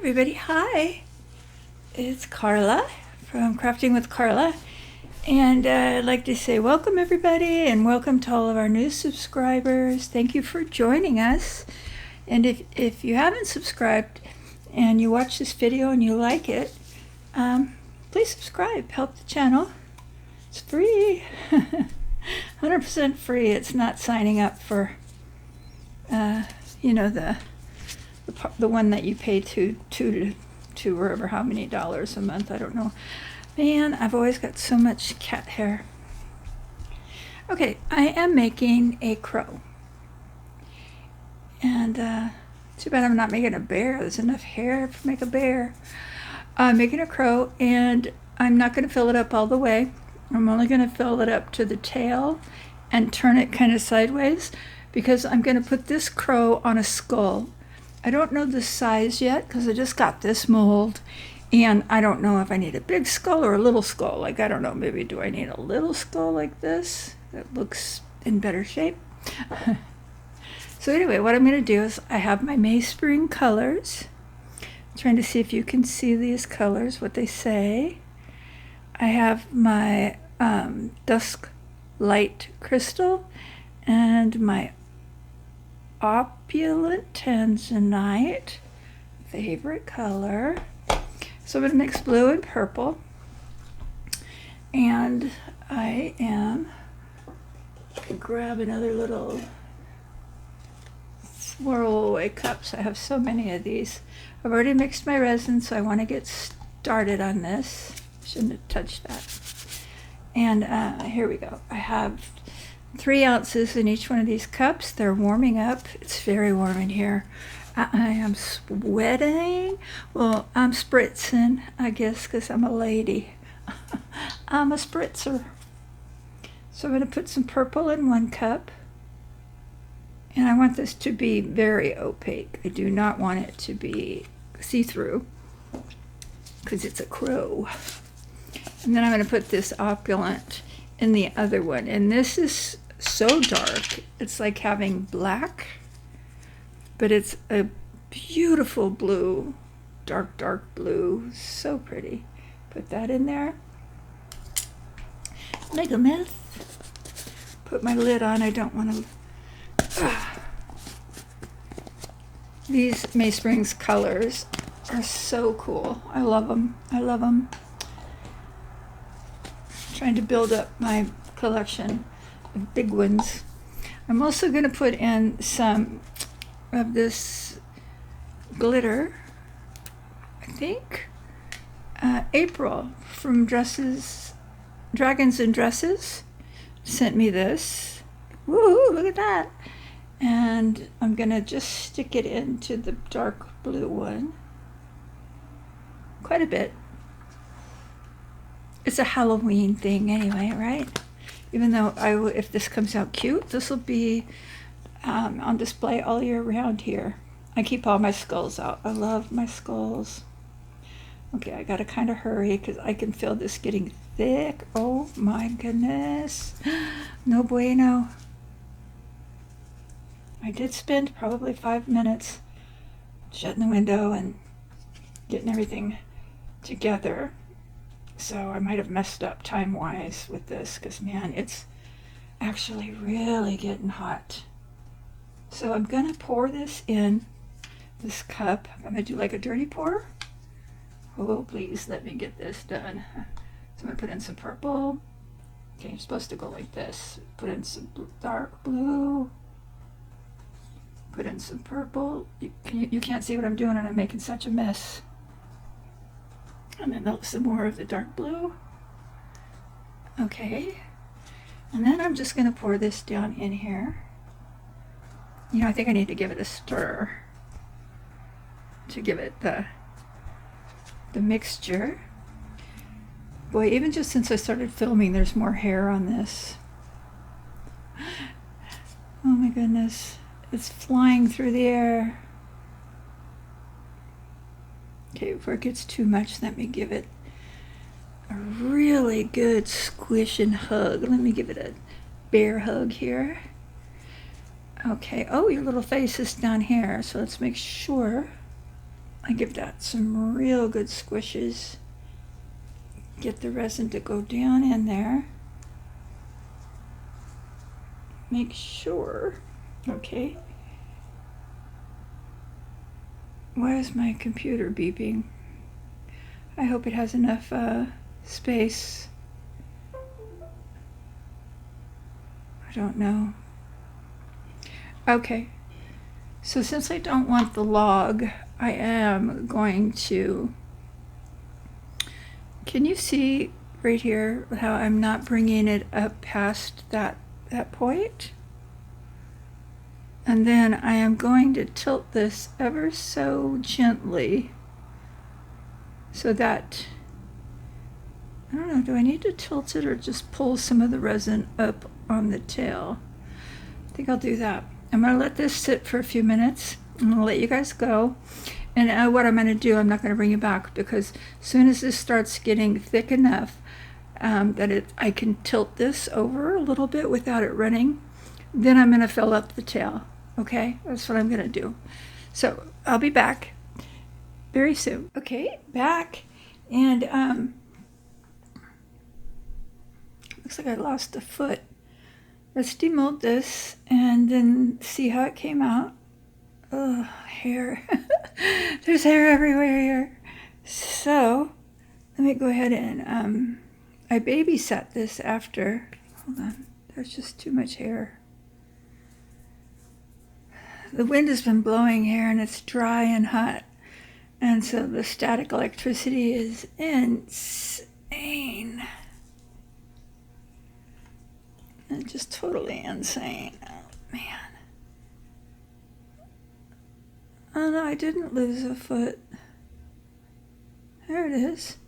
Everybody, hi, it's Carla from Crafting with Carla, and I'd like to say welcome everybody and welcome to all of our new subscribers. Thank you for joining us, and if you haven't subscribed and you watch this video and you like it, please subscribe, help the channel. It's free. 100% free. It's not signing up for the one that you pay two or how many dollars a month. I don't know. Man, I've always got so much cat hair. Okay, I am making a crow. And too bad I'm not making a bear. There's enough hair to make a bear. I'm making a crow, and I'm not going to fill it up all the way. I'm only going to fill it up to the tail and turn it kind of sideways, because I'm going to put this crow on a skull. I don't know the size yet because I just got this mold, and I don't know if I need a big skull or a little skull. Like, I don't know, maybe do I need a little skull like this that looks in better shape? So anyway, what I'm going to do is I have my May Spring colors. I'm trying to see if you can see these colors, what they say. I have my Dusk Light Crystal and my Opulent Tanzanite, favorite color. So I'm going to mix blue and purple, and I am going to grab another little swirl away cups. I have so many of these. I've already mixed my resin, so I want to get started on this. Shouldn't have touched that. And here we go. I have 3 ounces in each one of these cups. They're warming up. It's very warm in here. I am sweating. Well, I'm spritzing, I guess, because I'm a lady. I'm a spritzer. So I'm going to put some purple in 1 cup. And I want this to be very opaque. I do not want it to be see-through, because it's a crow. And then I'm going to put this opulent in the other one, and this is so dark. It's like having black, but it's a beautiful blue, dark blue. So pretty. Put that in there. Make a mess. Put my lid on. I don't want to. These May Springs colors are so cool. I love them. I love them. Trying to build up my collection of big ones. I'm also going to put in some of this glitter. I think April from Dragons and Dresses sent me this. Woohoo, look at that. And I'm going to just stick it into the dark blue one. Quite a bit. It's a Halloween thing anyway, right? Even though if this comes out cute, this will be on display all year round here. I keep all my skulls out. I love my skulls. Okay, I gotta kind of hurry because I can feel this getting thick. Oh my goodness. No bueno. I did spend probably 5 minutes shutting the window and getting everything together. So I might have messed up time-wise with this, because, man, it's actually really getting hot. So I'm going to pour this in this cup. I'm going to do like a dirty pour. Oh, please let me get this done. So I'm going to put in some purple. Okay, you're supposed to go like this. Put in some dark blue. Put in some purple. You can't see what I'm doing, and I'm making such a mess. And then some more of the dark blue. Okay. And then I'm just going to pour this down in here. You know, I think I need to give it a stir to give it the mixture. Boy, even just since I started filming, there's more hair on this. Oh my goodness. It's flying through the air. Okay, before it gets too much, let me give it a really good squish and hug. Let me give it a bear hug here. Okay, oh, your little face is down here, so let's make sure I give that some real good squishes. Get the resin to go down in there. Make sure, okay. Why is my computer beeping? I hope it has enough space. I don't know. Okay, so since I don't want the log, I am going to, can you see right here how I'm not bringing it up past that point? And then I am going to tilt this ever so gently so that, I don't know, do I need to tilt it or just pull some of the resin up on the tail? I think I'll do that. I'm going to let this sit for a few minutes. I'm going to let you guys go. And what I'm going to do, I'm not going to bring it back because as soon as this starts getting thick enough that I can tilt this over a little bit without it running, then I'm going to fill up the tail. Okay, that's what I'm going to do. So I'll be back very soon. Okay, back. And looks like I lost a foot. Let's demold this and then see how it came out. Oh, hair. There's hair everywhere here. So let me go ahead and I babysat this after. Hold on, there's just too much hair. The wind has been blowing here and it's dry and hot. And so the static electricity is insane. It's just totally insane. Oh, man. Oh, no, I didn't lose a foot. There it is.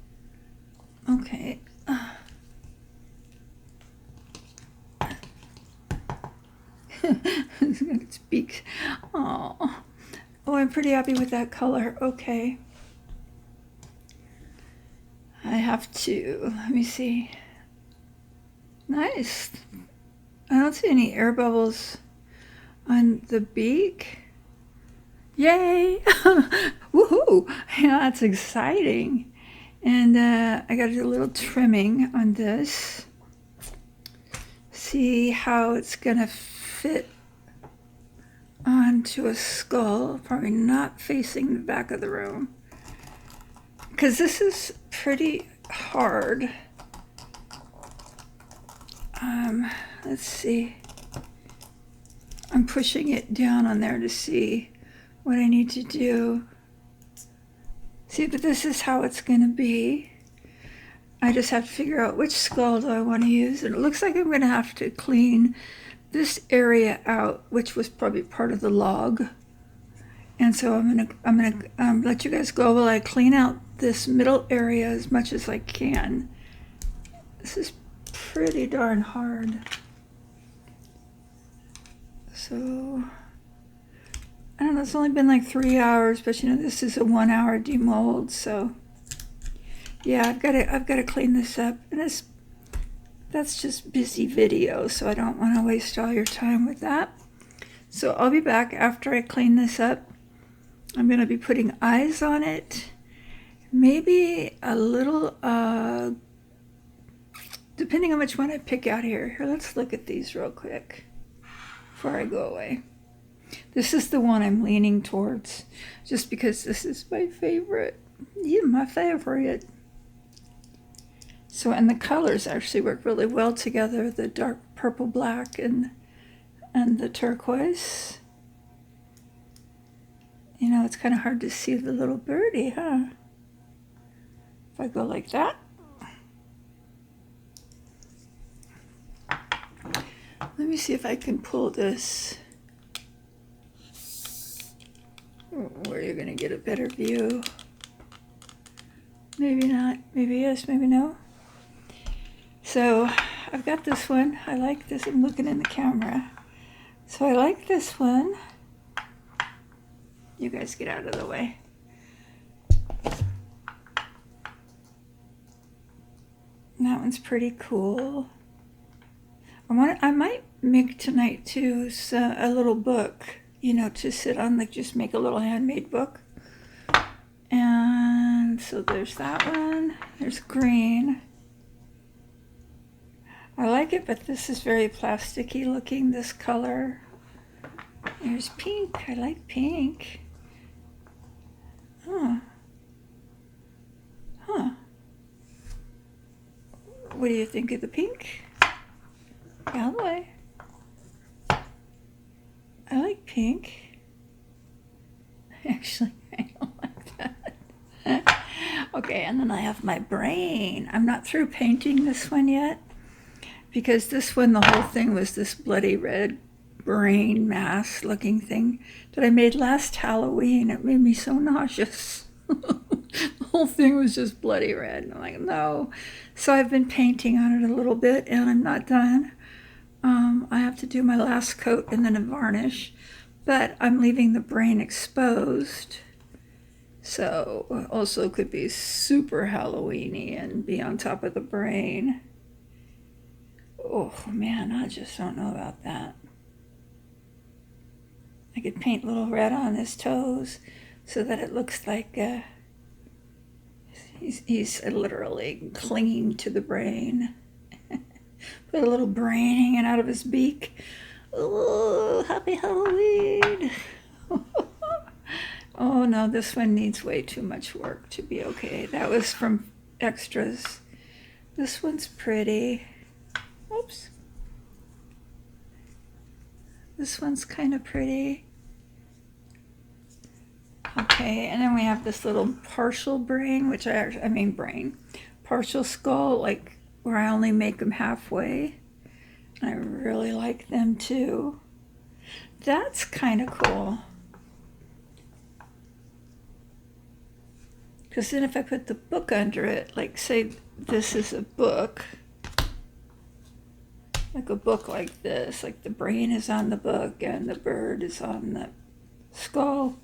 Okay. It speaks. Oh, I'm pretty happy with that color. Okay. I have to, let me see. Nice. I don't see any air bubbles on the beak. Yay! Woohoo! Yeah, that's exciting. And I got to do a little trimming on this. See how it's gonna fit onto a skull. Probably not facing the back of the room, because this is pretty hard. Let's see. I'm pushing it down on there to see what I need to do. See, but this is how it's going to be. I just have to figure out which skull do I want to use. And it looks like I'm going to have to clean this area out, which was probably part of the log. And so I'm gonna let you guys go while I clean out this middle area as much as I can. This is pretty darn hard. So I don't know, it's only been like 3 hours, but you know, this is a 1 hour demold, so yeah, I've got to clean this up. And that's just busy video, so I don't want to waste all your time with that. So I'll be back after I clean this up. I'm going to be putting eyes on it. Maybe a little, depending on which one I pick out here. Here, let's look at these real quick before I go away. This is the one I'm leaning towards, just because this is my favorite. Yeah, my favorite. So, and the colors actually work really well together, the dark purple black and the turquoise. You know, it's kind of hard to see the little birdie, huh? If I go like that. Let me see if I can pull this where you're going to get a better view. Maybe not, maybe yes, maybe no. So I've got this one. I like this. I'm looking in the camera. So I like this one. You guys get out of the way. That one's pretty cool. I might make tonight too a little book, you know, to sit on, like just make a little handmade book. And so there's that one. There's green. I like it, but this is very plasticky looking, this color. There's pink. I like pink. Huh. What do you think of the pink? Cowboy. I like pink. Actually, I don't like that. Okay, and then I have my brain. I'm not through painting this one yet, because this one, the whole thing was this bloody red brain mass looking thing that I made last Halloween. It made me so nauseous. The whole thing was just bloody red. And I'm like, no. So I've been painting on it a little bit, and I'm not done. I have to do my last coat and then a varnish, but I'm leaving the brain exposed. So also could be super Halloween-y and be on top of the brain. Oh man, I just don't know about that. I could paint little red on his toes so that it looks like he's literally clinging to the brain. Put a little brain hanging out of his beak. Oh, happy Halloween. Oh no, this one needs way too much work to be okay. That was from extras. This one's pretty. Oops. This one's kind of pretty. Okay, and then we have this little partial brain, which partial skull, like where I only make them halfway. I really like them too. That's kind of cool. Because then if I put the book under it, like say this is a book, like a book like this, like the brain is on the book and the bird is on the skull.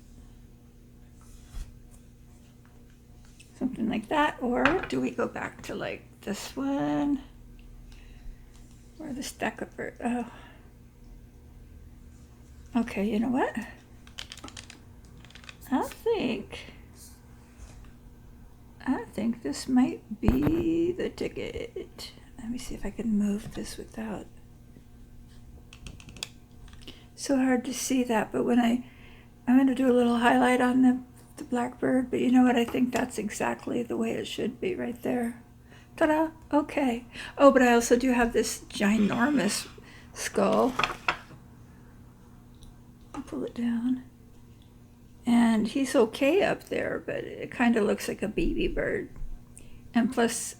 Something like that. Or do we go back to like this one? Or the stack of bird? Oh. Okay, you know what? I think this might be the ticket. Let me see if I can move this without. So hard to see that, but when I'm going to do a little highlight on the blackbird, but you know what? I think that's exactly the way it should be right there. Ta-da! Okay. Oh, but I also do have this ginormous skull. I'll pull it down. And he's okay up there, but it kind of looks like a baby bird. And plus,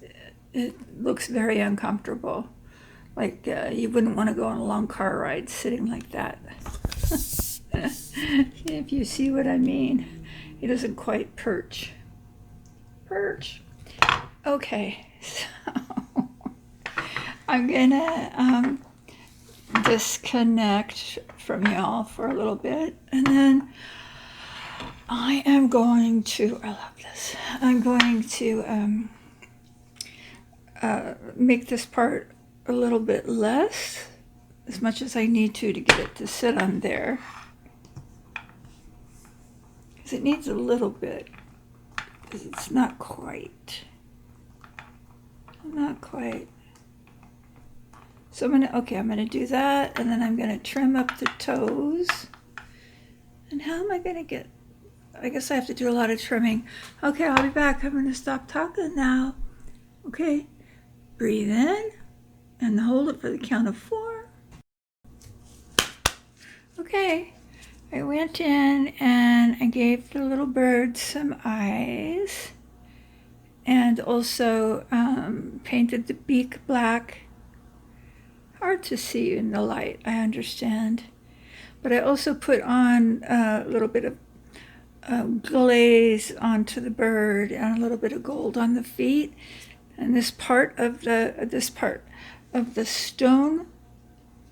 it looks very uncomfortable. Like you wouldn't want to go on a long car ride sitting like that. If you see what I mean. He doesn't quite perch. Okay, so I'm gonna disconnect from y'all for a little bit, and then I am going to, I love this, I'm going to make this part a little bit less, as much as I need to get it to sit on there. Because it needs a little bit, because it's not quite. So I'm gonna do that, and then I'm gonna trim up the toes. And how am I gonna get, I guess I have to do a lot of trimming. Okay, I'll be back. I'm gonna stop talking now. Okay, breathe in and hold it for the count of 4. Okay, I went in and I gave the little bird some eyes, and also painted the beak black. Hard to see in the light, I understand. But I also put on a little bit of glaze onto the bird and a little bit of gold on the feet. And this part of the stone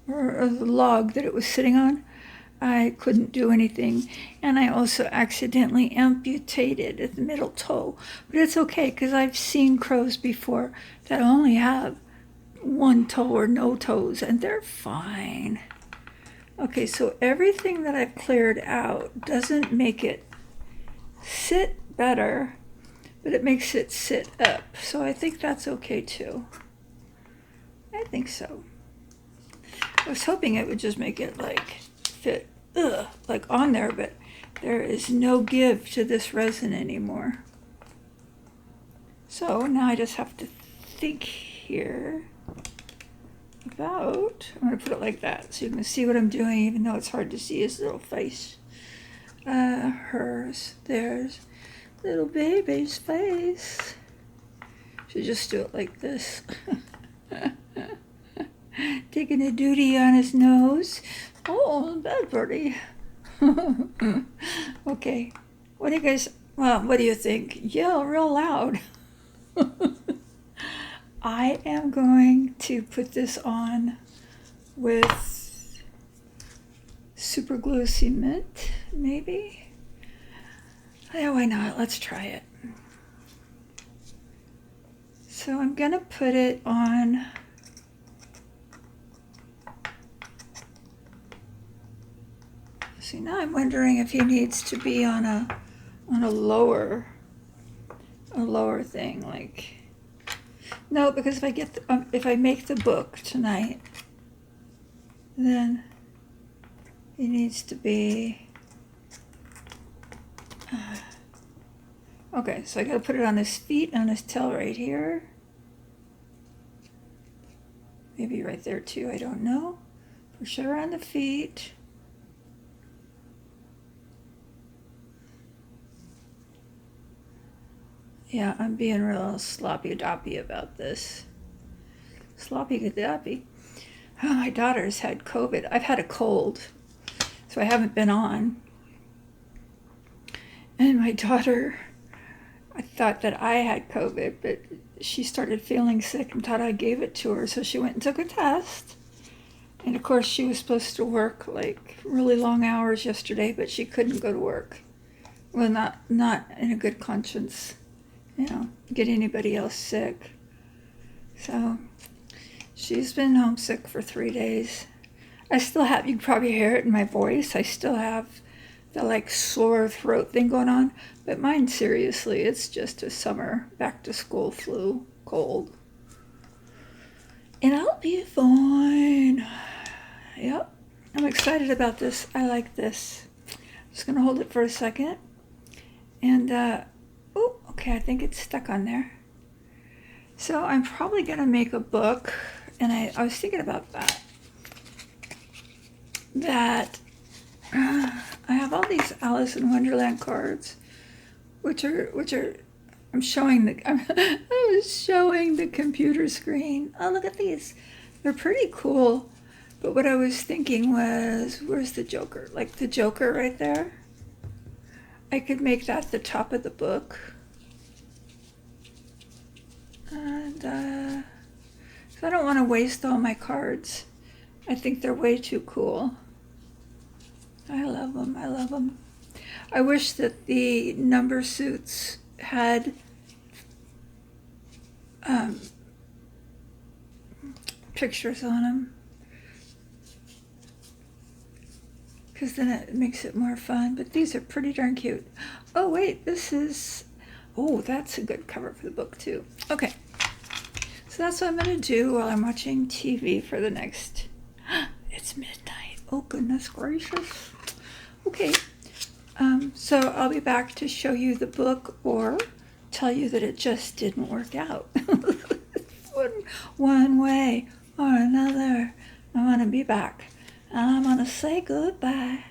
or the log that it was sitting on, I couldn't do anything. And I also accidentally amputated the middle toe. But it's okay, because I've seen crows before that only have one toe or no toes, and they're fine. Okay, so everything that I've cleared out doesn't make it sit better, but it makes it sit up. So I think that's okay too. I think so. I was hoping it would just make it like fit like on there, but there is no give to this resin anymore. So now I just have to think here about, I'm going to put it like that so you can see what I'm doing, even though it's hard to see his little face. Hers, there's little baby's face. Should just do it like this. Taking a duty on his nose. Oh, bad birdie. Okay, what do you guys, well, what do you think? Yell real loud. I am going to put this on with super glue cement, maybe? Yeah, why not? Let's try it. So I'm gonna put it on see, now I'm wondering if he needs to be on a lower thing, like, no, because if I get if I make the book tonight, then he needs to be okay, so I gotta put it on his feet, on his tail right here, maybe right there too, I don't know, for sure on the feet. Yeah, I'm being real sloppy-doppy about this. Sloppy-doppy. Oh, my daughter's had COVID. I've had a cold, so I haven't been on. And my daughter, I thought that I had COVID, but she started feeling sick and thought I gave it to her, so she went and took a test. And of course, she was supposed to work like really long hours yesterday, but she couldn't go to work. Well, not in a good conscience. You know, get anybody else sick. So she's been homesick for 3 days. I still have, you can probably hear it in my voice, I still have the like sore throat thing going on, but mine, seriously, it's just a summer back to school flu cold. And I'll be fine. Yep, I'm excited about this. I like this. Just gonna hold it for a second. And oh, okay, I think it's stuck on there. So I'm probably gonna make a book, and I was thinking about that. I have all these Alice in Wonderland cards, which are I'm showing the I was showing the computer screen. Oh, look at these. They're pretty cool. But what I was thinking was, where's the Joker? Like the Joker right there. I could make that the top of the book. And so I don't want to waste all my cards. I think they're way too cool. I love them. I love them. I wish that the number suits had pictures on them, because then it makes it more fun. But these are pretty darn cute. Oh wait, this is, oh, that's a good cover for the book too. Okay, so that's what I'm gonna do while I'm watching TV for the next, it's midnight. Oh goodness gracious. Okay, so I'll be back to show you the book or tell you that it just didn't work out. one way or another. I want to be back. And I'm going to say goodbye.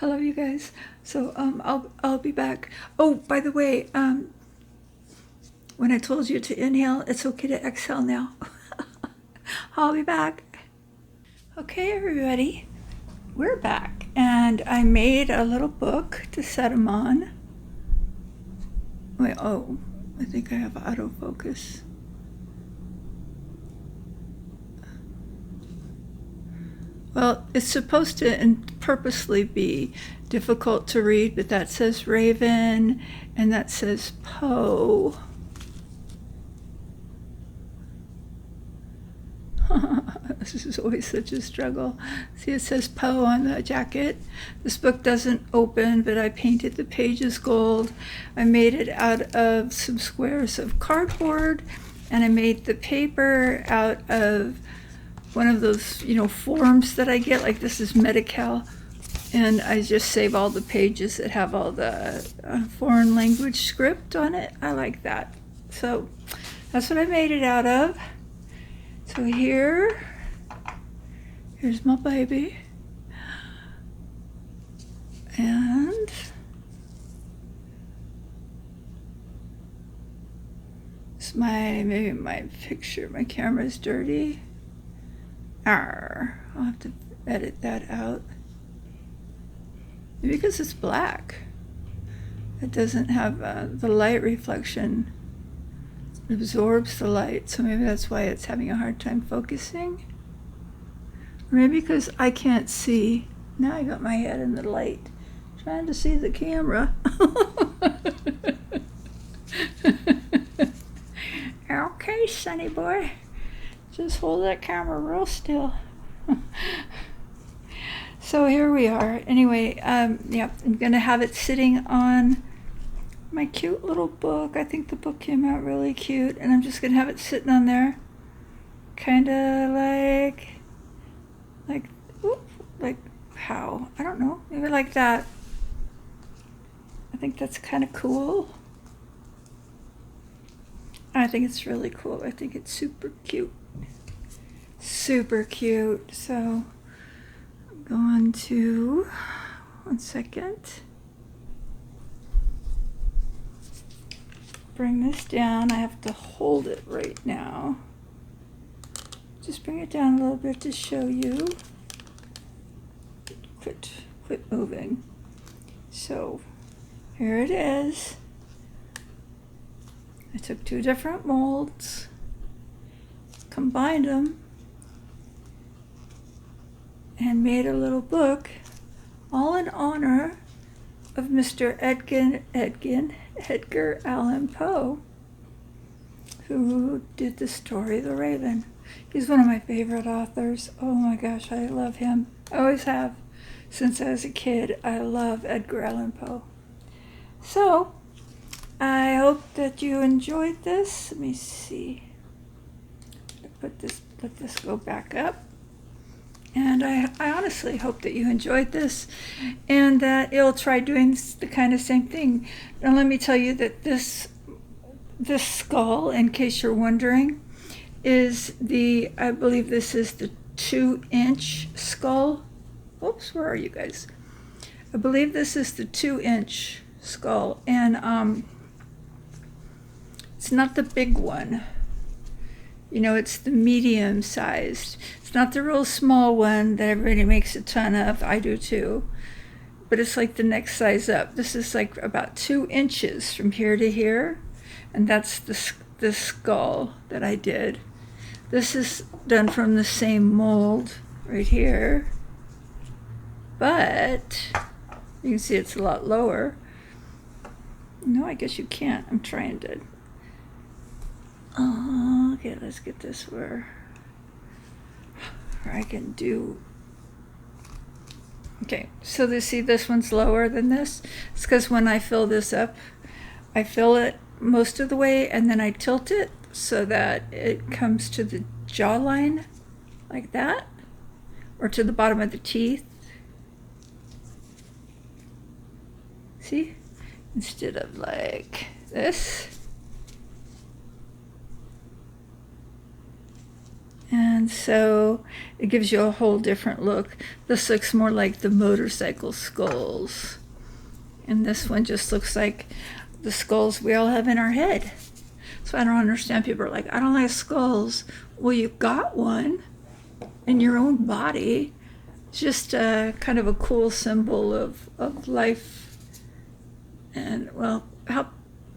I love you guys. So I'll be back. Oh, by the way, when I told you to inhale, it's okay to exhale now. I'll be back. Okay, everybody. We're back. And I made a little book to set them on. Wait, oh, I think I have autofocus. Well, it's supposed to purposely be difficult to read, but that says Raven, and that says Poe. This This is always such a struggle. See, it says Poe on the jacket. This book doesn't open, but I painted the pages gold. I made it out of some squares of cardboard, and I made the paper out of one of those, forms that I get, like this is Medi-Cal, and I just save all the pages that have all the foreign language script on it. I like that. So that's what I made it out of. So here's my baby. And it's maybe my picture, my camera's dirty. I'll have to edit that out. Maybe because it's black. It doesn't have the light reflection. It absorbs the light, so maybe that's why it's having a hard time focusing. Or maybe because I can't see. Now I got my head in the light, trying to see the camera. Okay, sonny boy. Just hold that camera real still. So here we are. Anyway, yeah, I'm gonna have it sitting on my cute little book. I think the book came out really cute, and I'm just gonna have it sitting on there, kind of like how? I don't know. Maybe like that. I think that's kind of cool. I think it's really cool. I think it's super cute. Super cute. So I'm going to, 1 second, bring this down. I have to hold it right now. Just bring it down a little bit to show you. Quit moving. So here it is. I took 2 different molds, combined them, and made a little book, all in honor of Mr. Edgar Allan Poe, who did the story The Raven. He's one of my favorite authors. Oh my gosh, I love him. I always have. Since I was a kid, I love Edgar Allan Poe. So, I hope that you enjoyed this. Let me see. Let this go back up. And I honestly hope that you enjoyed this and that you'll try doing the kind of same thing. Now let me tell you that this skull, in case you're wondering, is I believe this is the 2-inch skull. Oops, where are you guys? I believe this is the 2-inch skull, and it's not the big one. It's the medium sized. It's not the real small one that everybody makes a ton of. I do too. But it's like the next size up. This is like about 2 inches from here to here. And that's the skull that I did. This is done from the same mold right here. But you can see it's a lot lower. No, I guess you can't. I'm trying to. Okay, let's get this where I can do. Okay, so see this one's lower than this. It's because when I fill this up, I fill it most of the way and then I tilt it so that it comes to the jawline like that, or to the bottom of the teeth. See? Instead of like this. And so it gives you a whole different look. This looks more like the motorcycle skulls. And this one just looks like the skulls we all have in our head. So I don't understand. People are like, I don't like skulls. Well, you've got one in your own body. It's just kind of a cool symbol of life. And, well, how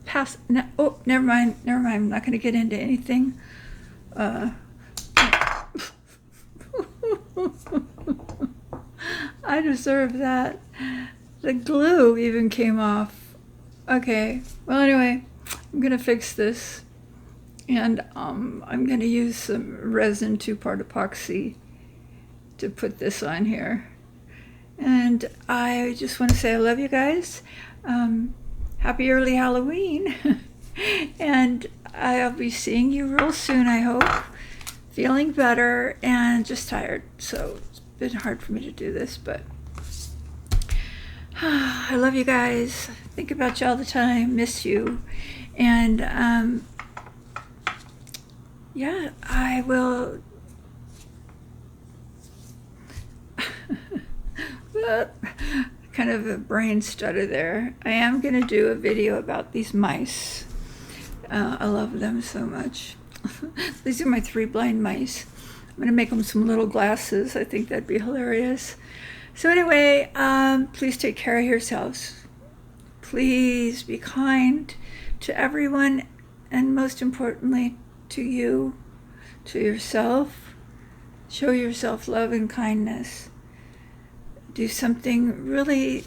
past... Oh, never mind. I'm not going to get into anything. I deserve that. The glue even came off. Okay, well anyway, I'm gonna fix this, and I'm gonna use some resin 2-part epoxy to put this on here. And I just want to say I love you guys. Happy early Halloween. And I'll be seeing you real soon, I hope. Feeling better and just tired. So it's been hard for me to do this, but I love you guys. Think about you all the time. Miss you. And yeah, I will. Kind of a brain stutter there. I am going to do a video about these mice. I love them so much. These are my 3 blind mice. I'm going to make them some little glasses. I think that'd be hilarious. So anyway, please take care of yourselves. Please be kind to everyone, and most importantly, to you, to yourself. Show yourself love and kindness. Do something really,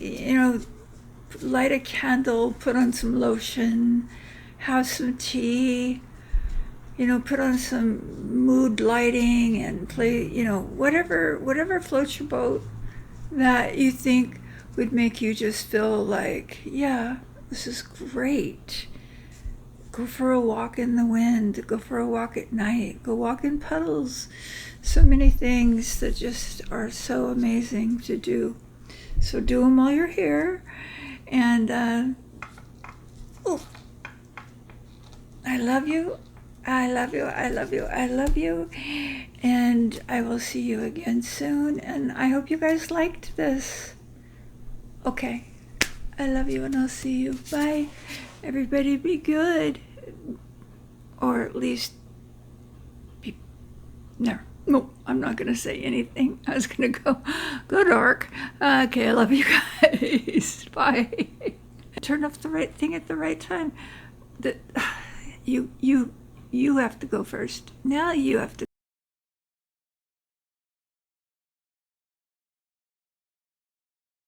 light a candle, put on some lotion, have some tea, put on some mood lighting and play, whatever floats your boat that you think would make you just feel like, yeah, this is great. Go for a walk in the wind, go for a walk at night, go walk in puddles. So many things that just are so amazing to do. So do them while you're here. And I love you. I love you. I love you. I love you. And I will see you again soon. And I hope you guys liked this. Okay. I love you, and I'll see you. Bye. Everybody be good. Or at least be... No, I'm not going to say anything. I was going to go dark. Okay, I love you guys. Bye. Turn off the right thing at the right time. You have to go first. Now you have to